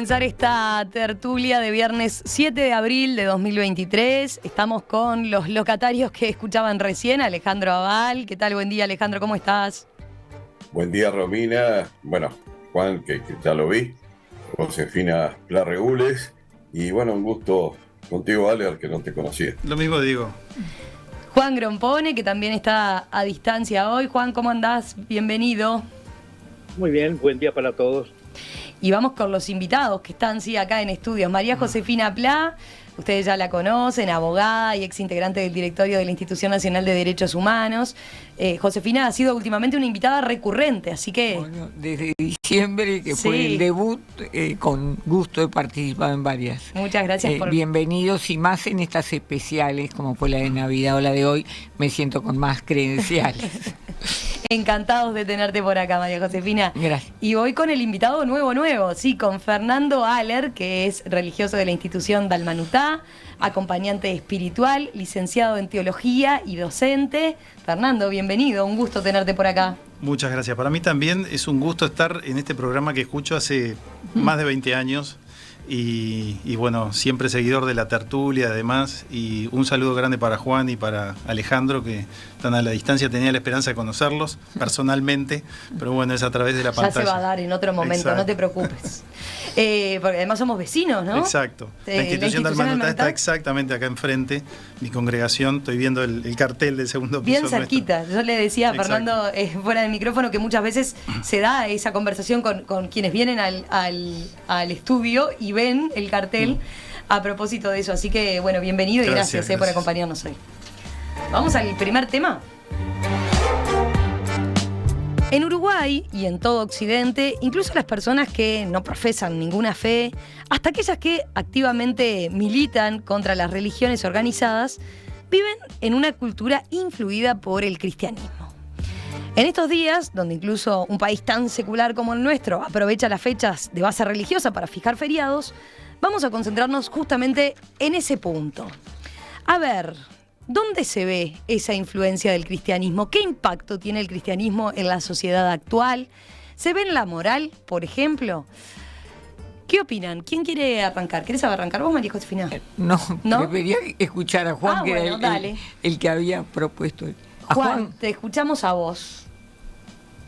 comenzar esta tertulia de viernes 7 de abril de 2023. Estamos con los locatarios que escuchaban recién, Alejandro Abal. ¿Qué tal? Buen día, Alejandro, ¿cómo estás? Buen día, Romina. Bueno, Juan, que ya lo vi. Josefina Larregules. Y bueno, un gusto contigo, Ale, que no te conocía. Lo mismo digo. Juan Grompone, que también está a distancia hoy. Juan, ¿cómo andás? Bienvenido. Muy bien, buen día para todos. Y vamos con los invitados que están acá en estudios. María Josefina Pla, ustedes ya la conocen, abogada y exintegrante del directorio de la Institución Nacional de Derechos Humanos. Josefina ha sido últimamente una invitada recurrente, así que... Bueno, desde diciembre, que fue el debut, con gusto he participado en varias. Muchas gracias por... Bienvenidos, y más en estas especiales, como fue la de Navidad o la de hoy, me siento con más credenciales. Encantados de tenerte por acá, María Josefina. Gracias. Y voy con el invitado nuevo, sí, con Fernando Haller, que es religioso de la institución Dalmanutá, acompañante espiritual, licenciado en teología y docente. Fernando, bienvenido, un gusto tenerte por acá. Muchas gracias. Para mí también es un gusto estar en este programa que escucho hace más de 20 años. Y bueno, siempre seguidor de la tertulia, además, y un saludo grande para Juan y para Alejandro, que están a la distancia. Tenía la esperanza de conocerlos personalmente, pero bueno, es a través de la pantalla. Ya se va a dar en otro momento. Exacto. No te preocupes. Porque además somos vecinos, ¿no? Exacto. La institución Dalmanutá está exactamente acá enfrente, mi congregación. Estoy viendo el cartel del segundo piso. Bien cerquita. Yo le decía a Fernando fuera del micrófono que muchas veces se da esa conversación con quienes vienen al estudio y ven el cartel a propósito de eso. Así que, bueno, bienvenido y gracias por acompañarnos hoy. Vamos al primer tema. En Uruguay y en todo Occidente, incluso las personas que no profesan ninguna fe, hasta aquellas que activamente militan contra las religiones organizadas, viven en una cultura influida por el cristianismo. En estos días, donde incluso un país tan secular como el nuestro aprovecha las fechas de base religiosa para fijar feriados, vamos a concentrarnos justamente en ese punto. A ver, ¿dónde se ve esa influencia del cristianismo? ¿Qué impacto tiene el cristianismo en la sociedad actual? ¿Se ve en la moral, por ejemplo? ¿Qué opinan? ¿Quién quiere arrancar? ¿Querés arrancar vos, María Josefina? No, prefería escuchar a Juan, que bueno, era el que había propuesto. Juan, te escuchamos a vos.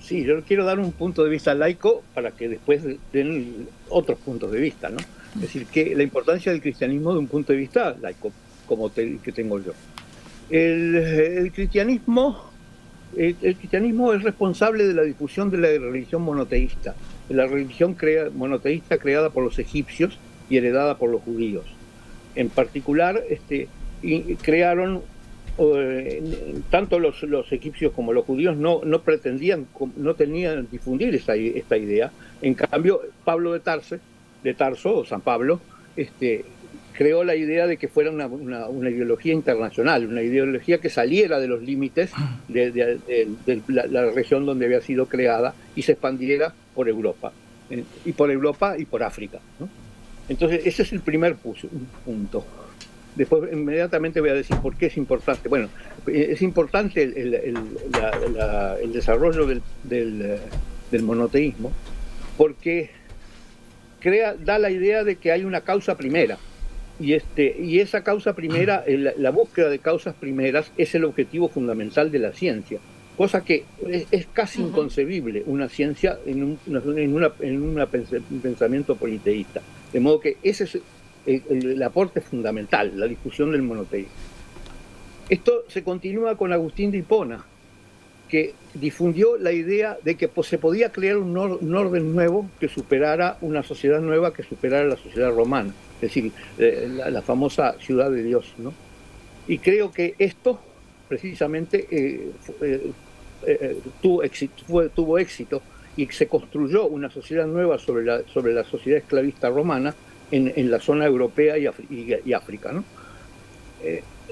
Sí, yo quiero dar un punto de vista laico para que después den otros puntos de vista, ¿no? Es decir, que la importancia del cristianismo de un punto de vista laico, como que tengo yo. El cristianismo es responsable de la difusión de la religión monoteísta, de la religión monoteísta creada por los egipcios y heredada por los judíos. En particular, crearon... tanto los egipcios como los judíos no tenían difundir esta idea. En cambio, Pablo de Tarso, o San Pablo, creó la idea de que fuera una ideología internacional, una ideología que saliera de los límites de la región donde había sido creada y se expandiera por Europa, y por África, ¿no? Entonces, ese es el primer punto. Después inmediatamente voy a decir por qué es importante. Bueno, es importante el desarrollo del monoteísmo porque da la idea de que hay una causa primera. Y esa causa primera, la búsqueda de causas primeras, es el objetivo fundamental de la ciencia. Cosa que es casi inconcebible una ciencia en un pensamiento politeísta. De modo que ese es el aporte fundamental, la discusión del monoteísmo. Esto se continúa con Agustín de Hipona, que difundió la idea de que se podía crear un orden nuevo que superara una sociedad nueva, que superara la sociedad romana, es decir, la famosa ciudad de Dios, ¿no? Y creo que esto precisamente tuvo éxito y se construyó una sociedad nueva sobre la sociedad esclavista romana en la zona europea y África, ¿no?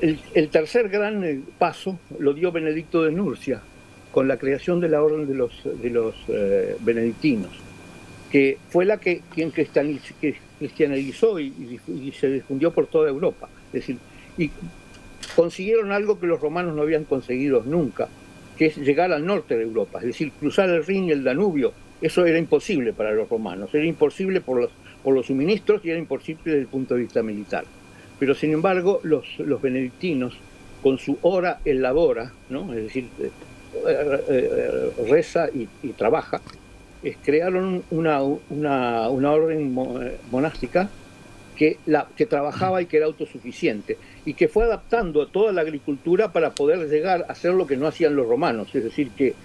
El tercer gran paso lo dio Benedicto de Nurcia con la creación de la orden de los benedictinos, que fue quien cristianizó y se difundió por toda Europa. Es decir, y consiguieron algo que los romanos no habían conseguido nunca, que es llegar al norte de Europa, es decir, cruzar el Rin y el Danubio. Eso era imposible para los romanos, era imposible por por los suministros y era imposible desde el punto de vista militar. Pero sin embargo, los benedictinos, con su ora et labora, ¿no? Es decir, reza y trabaja, crearon una orden monástica que trabajaba y que era autosuficiente, y que fue adaptando a toda la agricultura para poder llegar a hacer lo que no hacían los romanos, es decir, que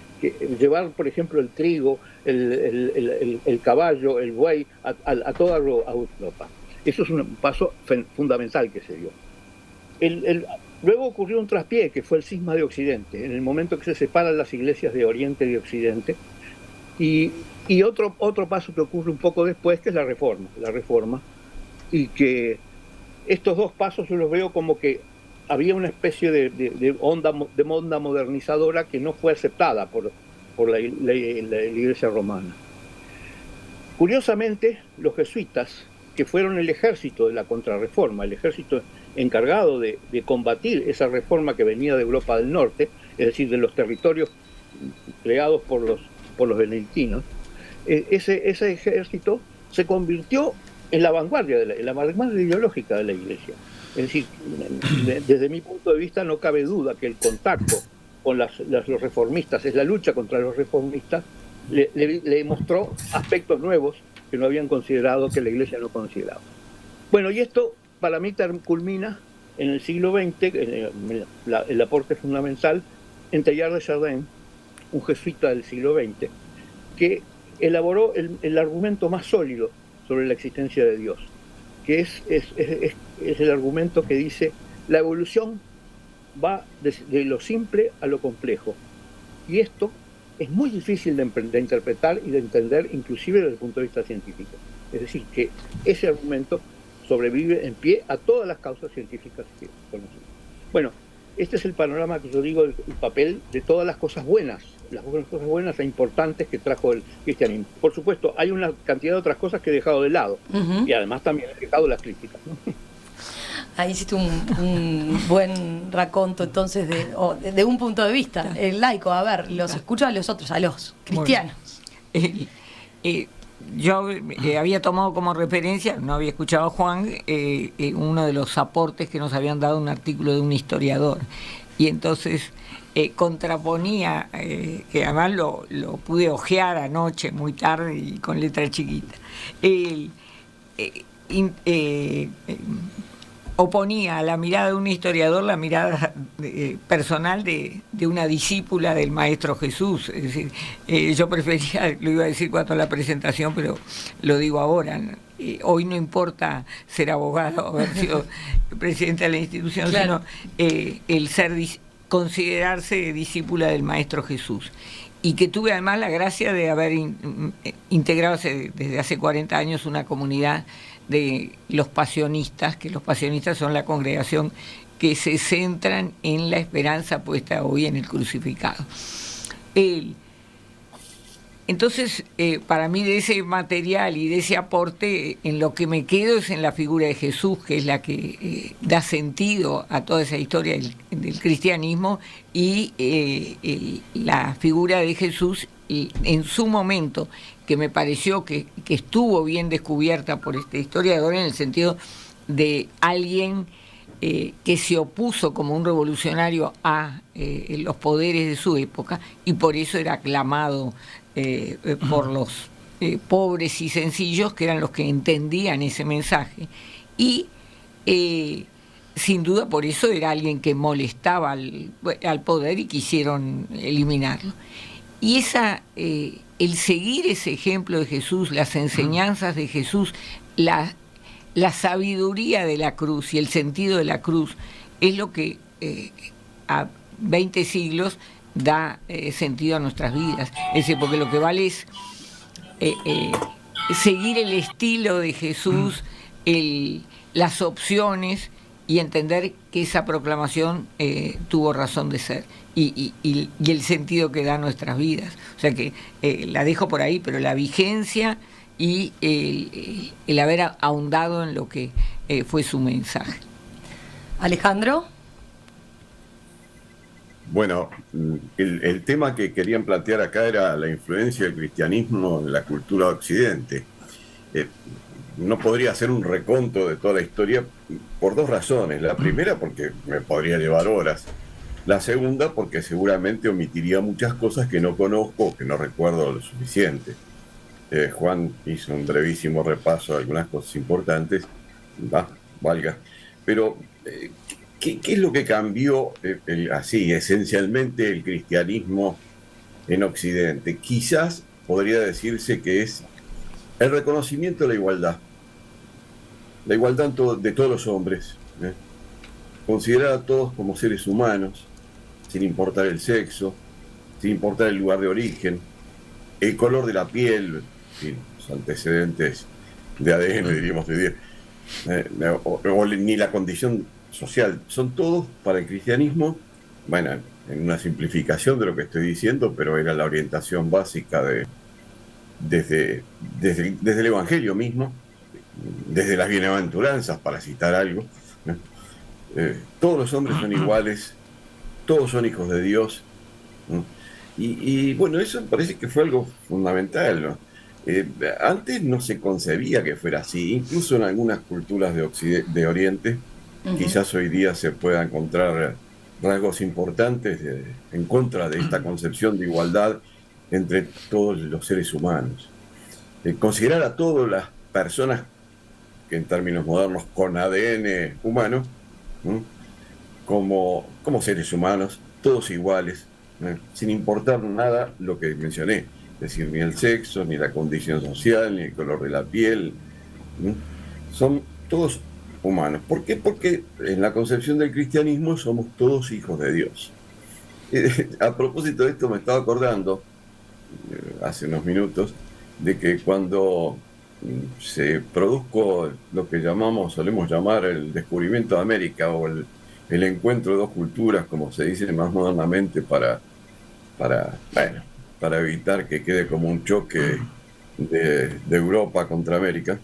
llevar, por ejemplo, el trigo, el caballo, el buey, a toda Europa. Eso es un paso fundamental que se dio. Luego ocurrió un traspié, que fue el cisma de Occidente, en el momento que se separan las iglesias de Oriente y de Occidente, y otro paso que ocurre un poco después, que es la Reforma, y que estos dos pasos yo los veo como que había una especie de onda modernizadora que no fue aceptada por la Iglesia romana. Curiosamente, los jesuitas, que fueron el ejército de la Contrarreforma, el ejército encargado de combatir esa reforma que venía de Europa del Norte, es decir, de los territorios creados por los benedictinos, ese ejército se convirtió en la vanguardia, la vanguardia ideológica de la Iglesia. Es decir, desde mi punto de vista no cabe duda que el contacto con los reformistas, es la lucha contra los reformistas, le mostró aspectos nuevos que no habían considerado, que la Iglesia no consideraba. Bueno, y esto para mí culmina en el siglo XX, el aporte fundamental en Teilhard de Chardin, un jesuita del siglo XX, que elaboró el argumento más sólido sobre la existencia de Dios, que es el argumento que dice: la evolución va de lo simple a lo complejo, y esto es muy difícil de interpretar y de entender, inclusive desde el punto de vista científico. Es decir, que ese argumento sobrevive en pie a todas las causas científicas que conocemos. Bueno, este es el panorama que yo digo, el papel de todas las cosas buenas e importantes que trajo el cristianismo. Por supuesto, hay una cantidad de otras cosas que he dejado de lado, y además también he dejado las críticas, ¿no? Ahí hiciste un buen raconto entonces de un punto de vista, el laico. A ver, los escucho a los otros, a los cristianos. Yo había tomado como referencia, no había escuchado a Juan, uno de los aportes que nos habían dado un artículo de un historiador, y entonces contraponía, que además lo pude hojear anoche muy tarde y con letra chiquita, oponía a la mirada de un historiador la mirada personal de una discípula del Maestro Jesús. Es decir, yo prefería, lo iba a decir cuando la presentación, pero lo digo ahora, hoy no importa ser abogado o haber sido presidente de la institución, claro, sino el considerarse discípula del Maestro Jesús. Y que tuve además la gracia de haber integrado desde hace 40 años una comunidad de los pasionistas, que los pasionistas son la congregación que se centran en la esperanza puesta hoy en el crucificado. Entonces, para mí, de ese material y de ese aporte, en lo que me quedo es en la figura de Jesús, que es la que da sentido a toda esa historia del cristianismo, y la figura de Jesús en su momento, que me pareció que estuvo bien descubierta por este historiador, en el sentido de alguien que se opuso como un revolucionario a los poderes de su época, y por eso era aclamado por los pobres y sencillos, que eran los que entendían ese mensaje, y sin duda por eso era alguien que molestaba al poder y quisieron eliminarlo. Y el seguir ese ejemplo de Jesús, las enseñanzas de Jesús, la sabiduría de la cruz y el sentido de la cruz, es lo que a 20 siglos da sentido a nuestras vidas. Es decir, porque lo que vale es seguir el estilo de Jesús, las opciones, y entender que esa proclamación tuvo razón de ser, y el sentido que da a nuestras vidas. O sea que la dejo por ahí, pero la vigencia y el haber ahondado en lo que fue su mensaje. Alejandro. Bueno, el tema que querían plantear acá era la influencia del cristianismo en la cultura de Occidente. no podría hacer un reconto de toda la historia por dos razones. La primera, porque me podría llevar horas. La segunda, porque seguramente omitiría muchas cosas que no conozco o que no recuerdo lo suficiente. Juan hizo un brevísimo repaso de algunas cosas importantes, valga. Pero, ¿qué es lo que cambió así, esencialmente, el cristianismo en Occidente? Quizás podría decirse que es el reconocimiento de la igualdad de todos los hombres, ¿eh? Considerar a todos como seres humanos, sin importar el sexo, sin importar el lugar de origen, el color de la piel, los antecedentes de ADN, diríamos, ni la condición social. Son todos, para el cristianismo, bueno, en una simplificación de lo que estoy diciendo, pero era la orientación básica desde el Evangelio mismo, desde las bienaventuranzas, para citar algo. Todos los hombres son iguales, todos son hijos de Dios, ¿no? Y bueno, eso parece que fue algo fundamental, ¿no? Antes no se concebía que fuera así, incluso en algunas culturas de Oriente, quizás hoy día se pueda encontrar rasgos importantes en contra de esta concepción de igualdad entre todos los seres humanos. Considerar a todas las personas, que en términos modernos con ADN humano, ¿no?, como seres humanos, todos iguales, ¿no?, sin importar nada lo que mencioné, es decir, ni el sexo, ni la condición social, ni el color de la piel, ¿no? Son todos humanos. ¿Por qué? Porque en la concepción del cristianismo somos todos hijos de Dios. A propósito de esto me estaba acordando, hace unos minutos, de que cuando se produjo lo que solemos llamar el descubrimiento de América, o el encuentro de dos culturas, como se dice más modernamente, para evitar que quede como un choque de Europa contra América.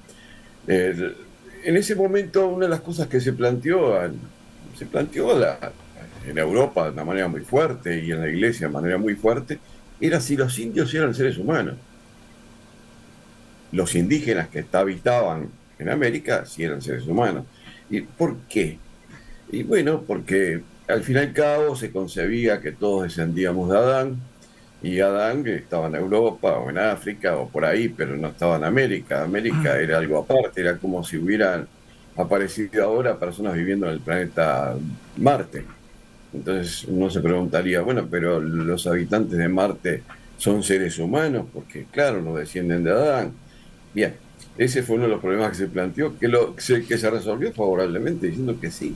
En ese momento, una de las cosas que se planteó en Europa de una manera muy fuerte, y en la Iglesia de manera muy fuerte, era si los indios eran seres humanos. Los indígenas que habitaban en América sí eran seres humanos. ¿Y por qué? Y bueno, porque al fin y al cabo se concebía que todos descendíamos de Adán, y Adán estaba en Europa o en África o por ahí, pero no estaba en América. América era algo aparte, era como si hubieran aparecido ahora personas viviendo en el planeta Marte. Entonces uno se preguntaría, bueno, pero los habitantes de Marte son seres humanos, porque claro, no descienden de Adán. Bien, ese fue uno de los problemas que se planteó, que se resolvió favorablemente, diciendo que sí,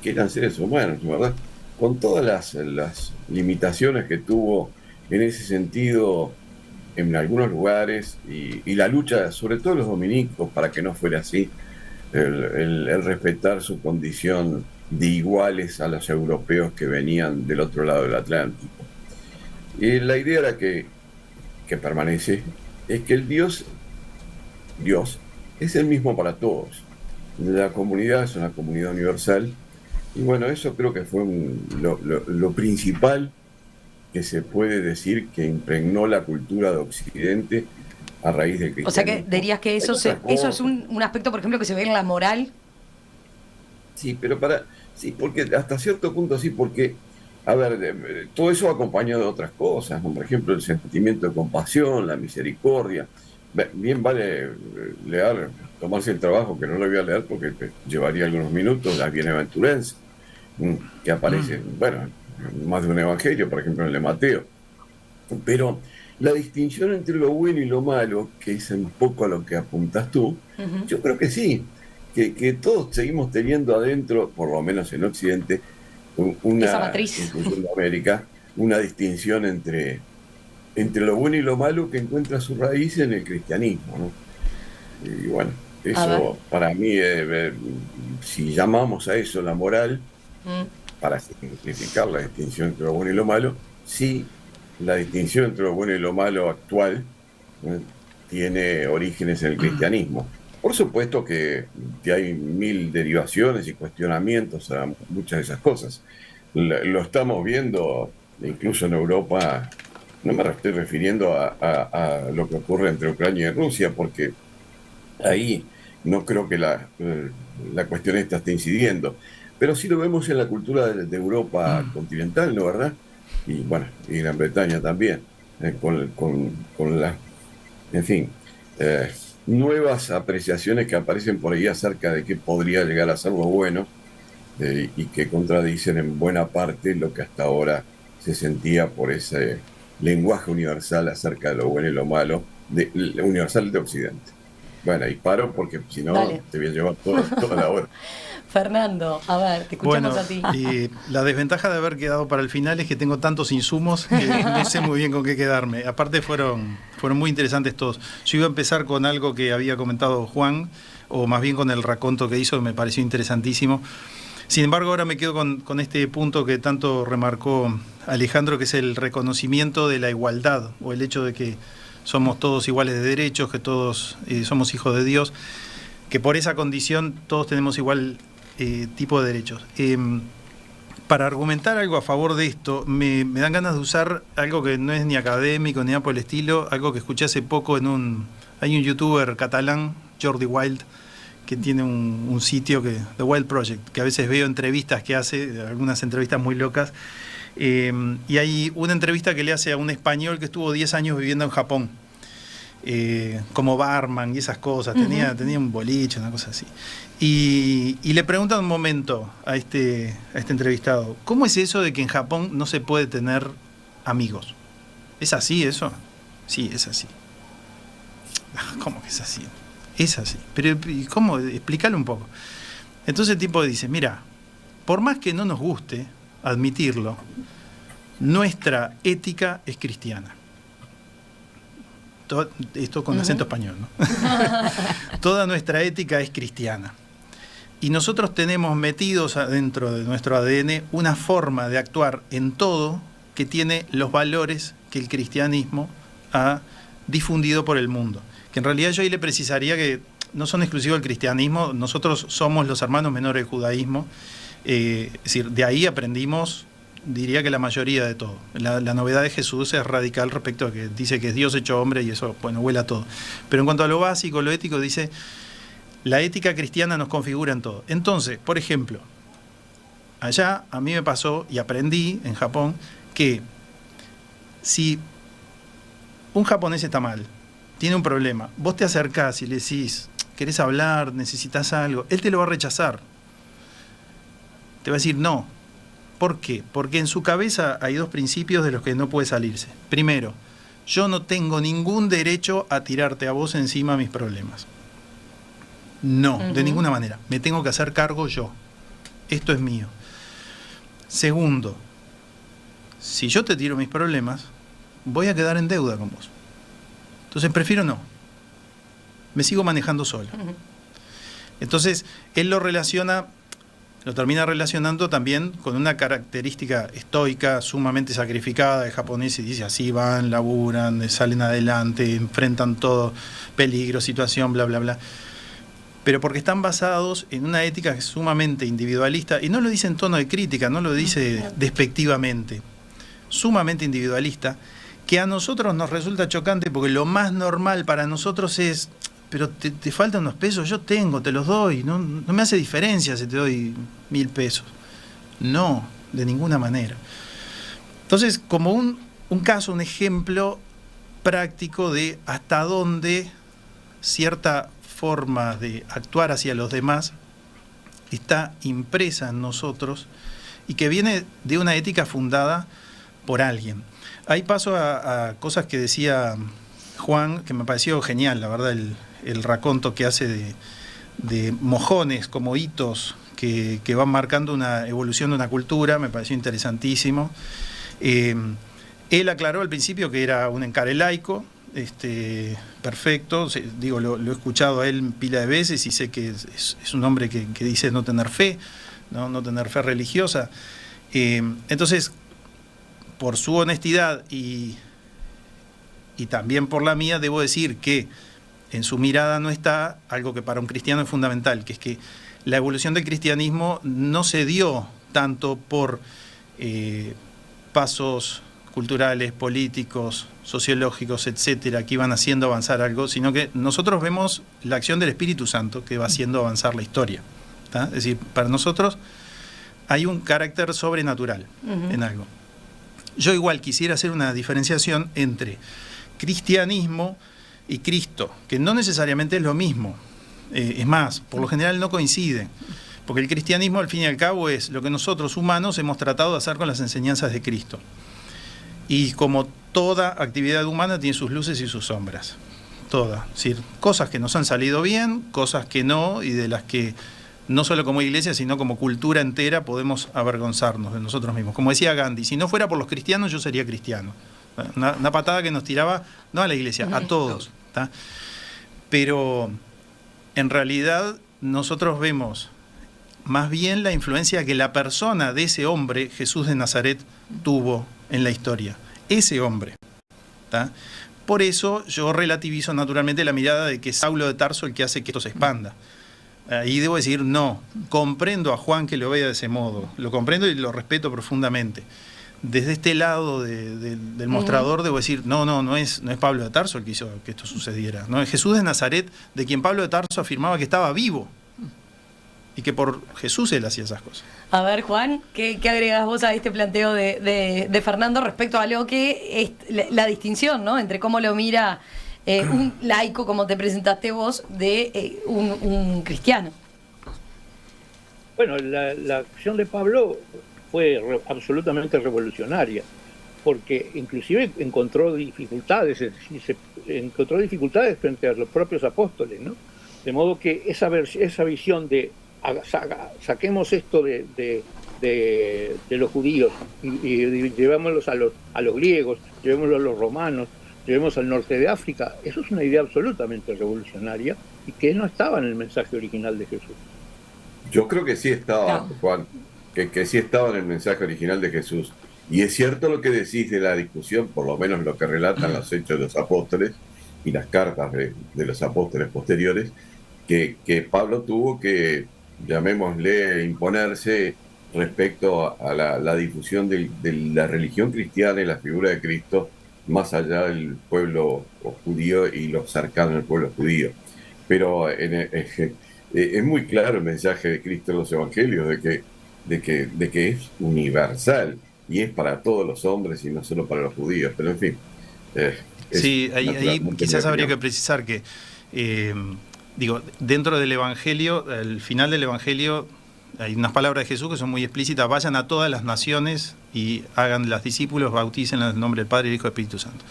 que eran seres humanos, ¿verdad? Con todas las limitaciones que tuvo en ese sentido en algunos lugares, y la lucha, sobre todo los dominicos, para que no fuera así, el respetar su condición de iguales a los europeos que venían del otro lado del Atlántico. Y la idea era que permanece, es que el Dios es el mismo para todos. La comunidad es una comunidad universal, y bueno, eso creo que fue lo principal que se puede decir que impregnó la cultura de Occidente a raíz del cristianismo. O sea que dirías que eso es un aspecto, por ejemplo, que se ve en la moral. Sí, pero porque hasta cierto punto sí, porque, a ver, todo eso acompañado de otras cosas, ¿no? Por ejemplo, el sentimiento de compasión, la misericordia. Bien vale tomarse el trabajo, que no lo voy a leer porque llevaría algunos minutos, las bienaventuranzas, que aparecen, bueno, más de un evangelio, por ejemplo en el de Mateo. Pero la distinción entre lo bueno y lo malo, que es un poco a lo que apuntas tú, yo creo que sí, que todos seguimos teniendo adentro, por lo menos en Occidente, esa matriz, incluso en América, una distinción entre lo bueno y lo malo, que encuentra su raíz en el cristianismo, ¿no? Y bueno, eso para mí, si llamamos a eso la moral, para simplificar la distinción entre lo bueno y lo malo, sí, la distinción entre lo bueno y lo malo actual tiene orígenes en el cristianismo. Por supuesto que hay mil derivaciones y cuestionamientos a muchas de esas cosas. Lo estamos viendo incluso en Europa. No me estoy refiriendo a lo que ocurre entre Ucrania y Rusia, porque ahí no creo que la cuestión esta esté incidiendo. Pero sí lo vemos en la cultura de Europa continental, ¿no, verdad? Y bueno, y Gran Bretaña también, con las, en fin, nuevas apreciaciones que aparecen por ahí acerca de qué podría llegar a ser lo bueno, y que contradicen en buena parte lo que hasta ahora se sentía por ese lenguaje universal acerca de lo bueno y lo malo, universal de Occidente. Bueno, y paro porque si no Dale. te voy a llevar toda la hora. Fernando, a ver, te escuchamos Bueno, a ti. y la desventaja de haber quedado para el final es que tengo tantos insumos que no sé muy bien con qué quedarme. Aparte fueron muy interesantes todos. Yo iba a empezar con algo que había comentado Juan, o más bien con el raconto que hizo, que me pareció interesantísimo. Sin embargo, ahora me quedo con este punto que tanto remarcó Alejandro, que es el reconocimiento de la igualdad, o el hecho de que somos todos iguales de derechos, que todos somos hijos de Dios, que por esa condición todos tenemos igual tipo de derechos. Para argumentar algo a favor de esto, me dan ganas de usar algo que no es ni académico ni nada por el estilo, algo que escuché hace poco hay un youtuber catalán, Jordi Wild, que tiene un sitio, The Wild Project, que a veces veo entrevistas que hace, algunas entrevistas muy locas, y hay una entrevista que le hace a un español que estuvo 10 años viviendo en Japón, como barman y esas cosas, tenía un boliche, una cosa así. Y le preguntan un momento a este entrevistado, ¿cómo es eso de que en Japón no se puede tener amigos? ¿Es así eso? Sí, es así. ¿Cómo que es así? Es así. Pero ¿cómo? Explícalo un poco. Entonces el tipo dice, mira, por más que no nos guste admitirlo, nuestra ética es cristiana. Esto con acento español, ¿no? Toda nuestra ética es cristiana. Y nosotros tenemos metidos adentro de nuestro ADN una forma de actuar en todo que tiene los valores que el cristianismo ha difundido por el mundo. Que en realidad yo ahí le precisaría que no son exclusivos del cristianismo, nosotros somos los hermanos menores del judaísmo, es decir, de ahí aprendimos, diría que la mayoría de todo. La novedad de Jesús es radical respecto a que dice que es Dios hecho hombre y eso, bueno, huele a todo. Pero en cuanto a lo básico, lo ético, dice, la ética cristiana nos configura en todo. Entonces, por ejemplo, allá a mí me pasó y aprendí en Japón que si un japonés está mal, tiene un problema, vos te acercás y le decís, querés hablar, necesitas algo, él te lo va a rechazar. Te va a decir no. ¿Por qué? Porque en su cabeza hay dos principios de los que no puede salirse. Primero, yo no tengo ningún derecho a tirarte a vos encima mis problemas. No, de ninguna manera. Me tengo que hacer cargo yo. Esto es mío. Segundo, si yo te tiro mis problemas, voy a quedar en deuda con vos. Entonces prefiero no. Me sigo manejando solo. Entonces, él lo termina relacionando también con una característica estoica, sumamente sacrificada de japonés, y dice así van, laburan, salen adelante, enfrentan todo, peligro, situación, bla, bla, bla. Pero porque están basados en una ética sumamente individualista, y no lo dice en tono de crítica, no lo dice despectivamente, sumamente individualista, que a nosotros nos resulta chocante porque lo más normal para nosotros es, pero te faltan unos pesos, yo tengo, te los doy, no me hace diferencia si te doy 1.000 pesos. No, de ninguna manera. Entonces, como un caso, un ejemplo práctico de hasta dónde cierta forma de actuar hacia los demás está impresa en nosotros y que viene de una ética fundada por alguien. Ahí paso a cosas que decía Juan, que me pareció genial, la verdad, el raconto que hace de mojones como hitos que van marcando una evolución de una cultura, me pareció interesantísimo. Él aclaró al principio que era un encare laico, perfecto, digo, lo he escuchado a él pila de veces y sé que es un hombre que dice no tener fe, no tener fe religiosa. Entonces, por su honestidad y también por la mía, debo decir que en su mirada no está algo que para un cristiano es fundamental, que es que la evolución del cristianismo no se dio tanto por pasos culturales, políticos, sociológicos, etcétera, que iban haciendo avanzar algo, sino que nosotros vemos la acción del Espíritu Santo que va haciendo avanzar la historia. ¿Tá? Es decir, para nosotros hay un carácter sobrenatural en algo. Yo igual quisiera hacer una diferenciación entre cristianismo y Cristo, que no necesariamente es lo mismo. Es más, por lo general no coinciden, porque el cristianismo al fin y al cabo es lo que nosotros humanos hemos tratado de hacer con las enseñanzas de Cristo. Y como toda actividad humana tiene sus luces y sus sombras, toda. Es decir, cosas que nos han salido bien, cosas que no, y de las que no solo como iglesia, sino como cultura entera podemos avergonzarnos de nosotros mismos. Como decía Gandhi, si no fuera por los cristianos yo sería cristiano. Una patada que nos tiraba, no a la iglesia, a todos. ¿Tá? Pero en realidad nosotros vemos más bien la influencia que la persona de ese hombre, Jesús de Nazaret, tuvo en la historia. Ese hombre. ¿Tá? Por eso yo relativizo naturalmente la mirada de que es Saulo de Tarso el que hace que esto se expanda. Ahí debo decir, no, comprendo a Juan que lo vea de ese modo, lo comprendo y lo respeto profundamente. Desde este lado del mostrador debo decir, no es Pablo de Tarso el que hizo que esto sucediera, no es Jesús de Nazaret, de quien Pablo de Tarso afirmaba que estaba vivo y que por Jesús él hacía esas cosas. A ver, Juan, ¿qué agregás vos a este planteo de Fernando respecto a lo que es la distinción, ¿no?, entre cómo lo mira un laico, como te presentaste vos, de un cristiano? Bueno, la acción de Pablo fue absolutamente revolucionaria, porque inclusive encontró dificultades frente a los propios apóstoles, ¿no? De modo que esa visión de saquemos esto de los judíos y llevémoslos a los griegos, llevémoslos a los romanos, llevemos al norte de África, eso es una idea absolutamente revolucionaria y que no estaba en el mensaje original de Jesús. Yo creo que sí estaba, Juan, que sí estaba en el mensaje original de Jesús. Y es cierto lo que decís de la discusión, por lo menos lo que relatan los hechos de los apóstoles y las cartas de los apóstoles posteriores, que Pablo tuvo que, llamémosle, imponerse respecto a la difusión de la religión cristiana y la figura de Cristo más allá del pueblo judío y lo cercano al pueblo judío. Pero es muy claro el mensaje de Cristo en los evangelios de que es universal y es para todos los hombres y no solo para los judíos. Pero en fin. Sí, ahí quizás habría que precisar que, dentro del evangelio, al final del evangelio, hay unas palabras de Jesús que son muy explícitas: vayan a todas las naciones y hagan las discípulos, bauticen en el nombre del Padre, el Hijo y el Espíritu Santo.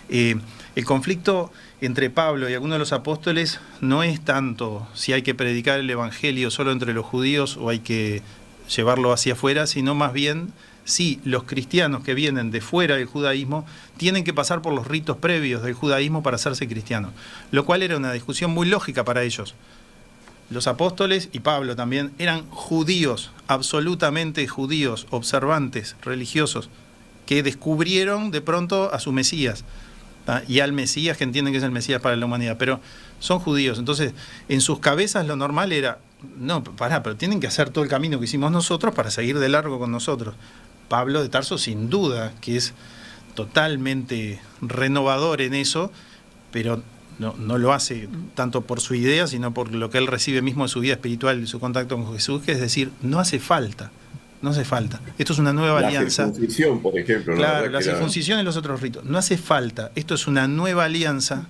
El conflicto entre Pablo y algunos de los apóstoles no es tanto si hay que predicar el evangelio solo entre los judíos o hay que llevarlo hacia afuera, sino más bien si los cristianos que vienen de fuera del judaísmo tienen que pasar por los ritos previos del judaísmo para hacerse cristianos, lo cual era una discusión muy lógica para ellos. Los apóstoles, y Pablo también, eran judíos, absolutamente judíos, observantes, religiosos, que descubrieron de pronto a su Mesías, ¿tá? Y al Mesías, que entienden que es el Mesías para la humanidad, pero son judíos. Entonces, en sus cabezas lo normal era, no, pero tienen que hacer todo el camino que hicimos nosotros para seguir de largo con nosotros. Pablo de Tarso, sin duda, que es totalmente renovador en eso, pero no lo hace tanto por su idea, sino por lo que él recibe mismo de su vida espiritual y su contacto con Jesús, que es decir, no hace falta. Esto es una nueva alianza. La circuncisión, por ejemplo. Claro, la circuncisión y los otros ritos. No hace falta. Esto es una nueva alianza.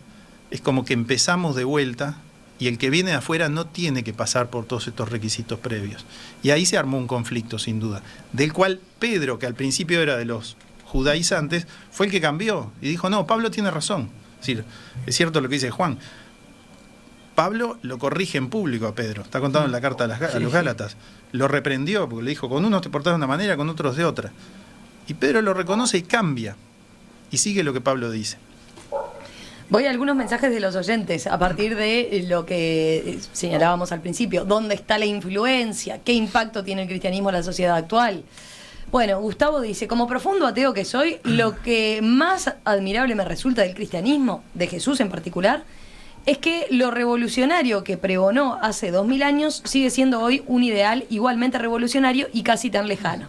Es como que empezamos de vuelta y el que viene de afuera no tiene que pasar por todos estos requisitos previos. Y ahí se armó un conflicto, sin duda, del cual Pedro, que al principio era de los judaizantes, fue el que cambió y dijo, no, Pablo tiene razón. Es decir, es cierto lo que dice Juan. Pablo lo corrige en público a Pedro, está contado en la carta a los Gálatas. Lo reprendió porque le dijo, con unos te portás de una manera, con otros de otra. Y Pedro lo reconoce y cambia. Y sigue lo que Pablo dice. Voy a algunos mensajes de los oyentes a partir de lo que señalábamos al principio. ¿Dónde está la influencia? ¿Qué impacto tiene el cristianismo en la sociedad actual? Bueno, Gustavo dice, como profundo ateo que soy, lo que más admirable me resulta del cristianismo, de Jesús en particular, es que lo revolucionario que pregonó hace 2000 años sigue siendo hoy un ideal igualmente revolucionario y casi tan lejano.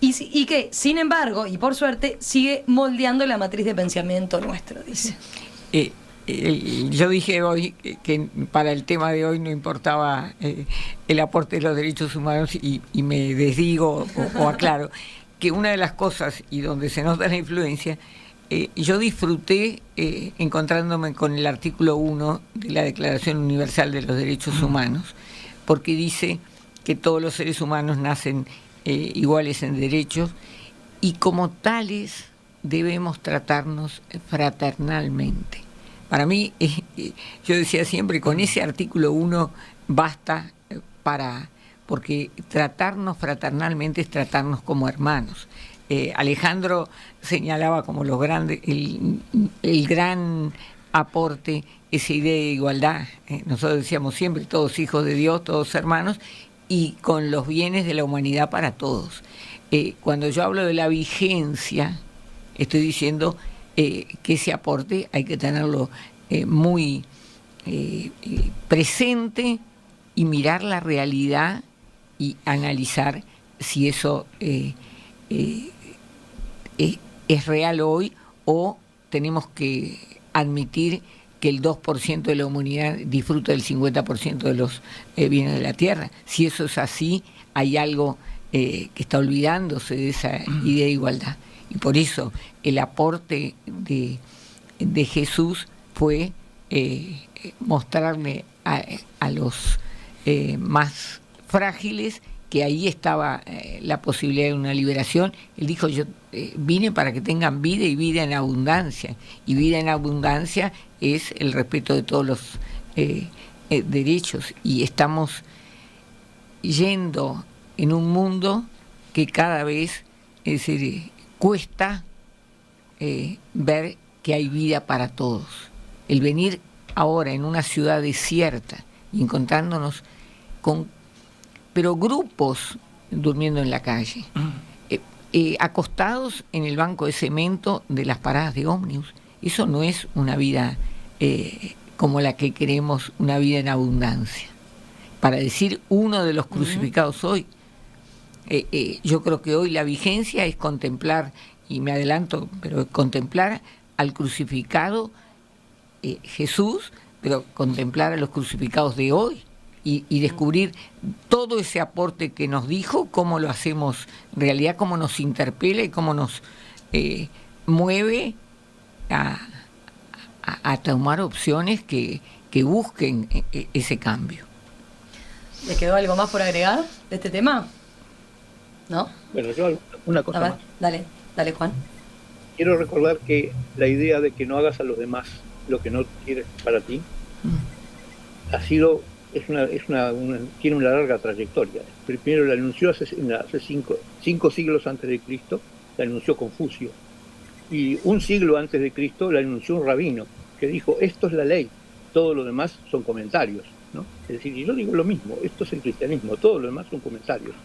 Y que, sin embargo, y por suerte, sigue moldeando la matriz de pensamiento nuestro, dice. Yo dije hoy que para el tema de hoy no importaba el aporte de los derechos humanos y me desdigo o aclaro que una de las cosas y donde se nota la influencia, yo disfruté encontrándome con el artículo 1 de la Declaración Universal de los Derechos Humanos, porque dice que todos los seres humanos nacen iguales en derechos y como tales debemos tratarnos fraternalmente. Para mí, yo decía siempre, con ese artículo 1 basta porque tratarnos fraternalmente es tratarnos como hermanos. Alejandro señalaba como el gran aporte, esa idea de igualdad. Nosotros decíamos siempre, todos hijos de Dios, todos hermanos, y con los bienes de la humanidad para todos. Cuando yo hablo de la vigencia, estoy diciendo que ese aporte hay que tenerlo muy presente y mirar la realidad y analizar si eso es real hoy o tenemos que admitir que el 2% de la humanidad disfruta del 50% de los bienes de la tierra. Si eso es así, hay algo que está olvidándose de esa idea de igualdad. Y por eso el aporte de Jesús fue mostrarle a los más frágiles que ahí estaba la posibilidad de una liberación. Él dijo, yo vine para que tengan vida y vida en abundancia. Y vida en abundancia es el respeto de todos los derechos. Y estamos yendo en un mundo que cada vez cuesta ver que hay vida para todos. El venir ahora en una ciudad desierta y encontrándonos pero grupos durmiendo en la calle, acostados en el banco de cemento de las paradas de ómnibus, eso no es una vida como la que queremos, una vida en abundancia. Para decir uno de los crucificados hoy, yo creo que hoy la vigencia es contemplar, y me adelanto, pero contemplar al crucificado Jesús, pero contemplar a los crucificados de hoy y descubrir todo ese aporte que nos dijo, cómo lo hacemos en realidad, cómo nos interpela y cómo nos mueve a tomar opciones que busquen ese cambio. ¿Le quedó algo más por agregar de este tema? ¿No? Bueno, yo una cosa más. Dale, Juan. Quiero recordar que la idea de que no hagas a los demás lo que no quieres para ti tiene una larga trayectoria. Primero la anunció hace 5 siglos antes de Cristo, la anunció Confucio, y un siglo antes de Cristo la anunció un rabino que dijo, esto es la ley, todo lo demás son comentarios, ¿no? Es decir, y yo digo lo mismo, esto es el cristianismo, todo lo demás son comentarios.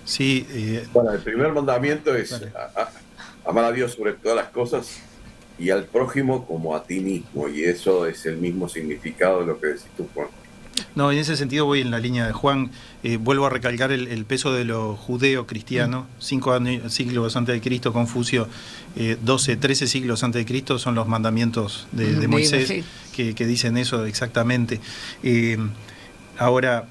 Sí. Bueno, el primer mandamiento es amar a Dios sobre todas las cosas y al prójimo como a ti mismo, y eso es el mismo significado de lo que decís tú, Juan. No, en ese sentido voy en la línea de Juan. Vuelvo a recalcar el peso de lo judeo-cristiano. 5 siglos antes de Cristo, Confucio, 13 siglos antes de Cristo son los mandamientos de Moisés que dicen eso exactamente. Ahora,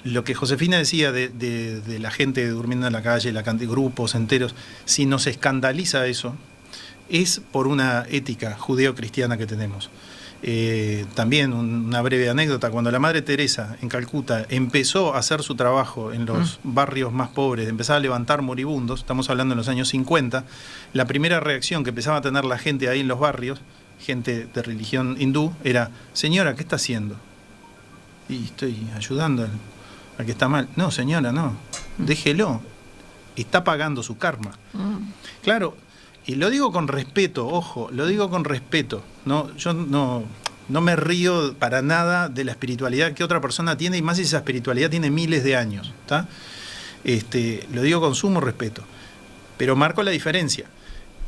lo que Josefina decía de la gente durmiendo en la calle, la cantidad de grupos enteros, si nos escandaliza eso, es por una ética judeo-cristiana que tenemos. También una breve anécdota, cuando la Madre Teresa en Calcuta empezó a hacer su trabajo en los barrios más pobres, empezaba a levantar moribundos, estamos hablando en los años 50, la primera reacción que empezaba a tener la gente ahí en los barrios, gente de religión hindú, era, señora, ¿qué está haciendo? Y estoy ayudando al que está mal. No, señora, no, déjelo, está pagando su karma. Claro. Y lo digo con respeto, ojo, lo digo con respeto. No, yo no me río para nada de la espiritualidad que otra persona tiene, y más si esa espiritualidad tiene miles de años, ¿tá? Lo digo con sumo respeto. Pero marco la diferencia.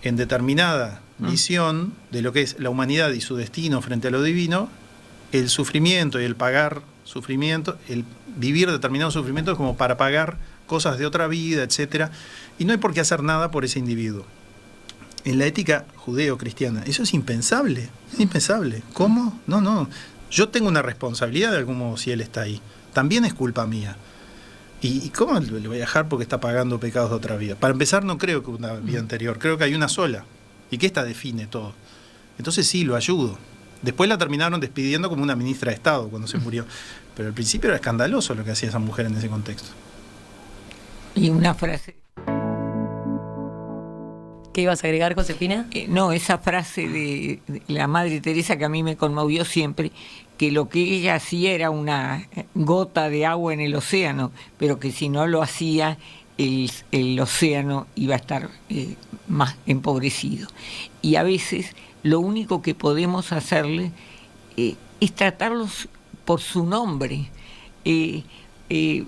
En determinada visión de lo que es la humanidad y su destino frente a lo divino, el sufrimiento y el pagar sufrimiento, el vivir determinado sufrimiento es como para pagar cosas de otra vida, etcétera, y no hay por qué hacer nada por ese individuo. En la ética judeo-cristiana, eso es impensable, es impensable. ¿Cómo? No. Yo tengo una responsabilidad de algún modo si él está ahí. También es culpa mía. ¿Y cómo le voy a dejar porque está pagando pecados de otra vida? Para empezar, no creo que una vida anterior, creo que hay una sola. Y que esta define todo. Entonces sí, lo ayudo. Después la terminaron despidiendo como una ministra de Estado cuando se murió. Pero al principio era escandaloso lo que hacía esa mujer en ese contexto. Y una frase. ¿Qué ibas a agregar, Josefina? No, esa frase de la Madre Teresa que a mí me conmovió siempre, que lo que ella hacía era una gota de agua en el océano, pero que si no lo hacía, el océano iba a estar más empobrecido. Y a veces lo único que podemos hacerle es tratarlos por su nombre,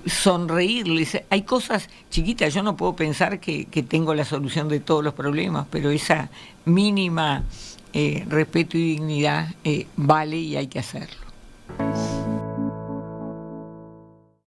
sonreírles. Hay cosas chiquitas, yo no puedo pensar que tengo la solución de todos los problemas, pero esa mínima respeto y dignidad vale y hay que hacerlo.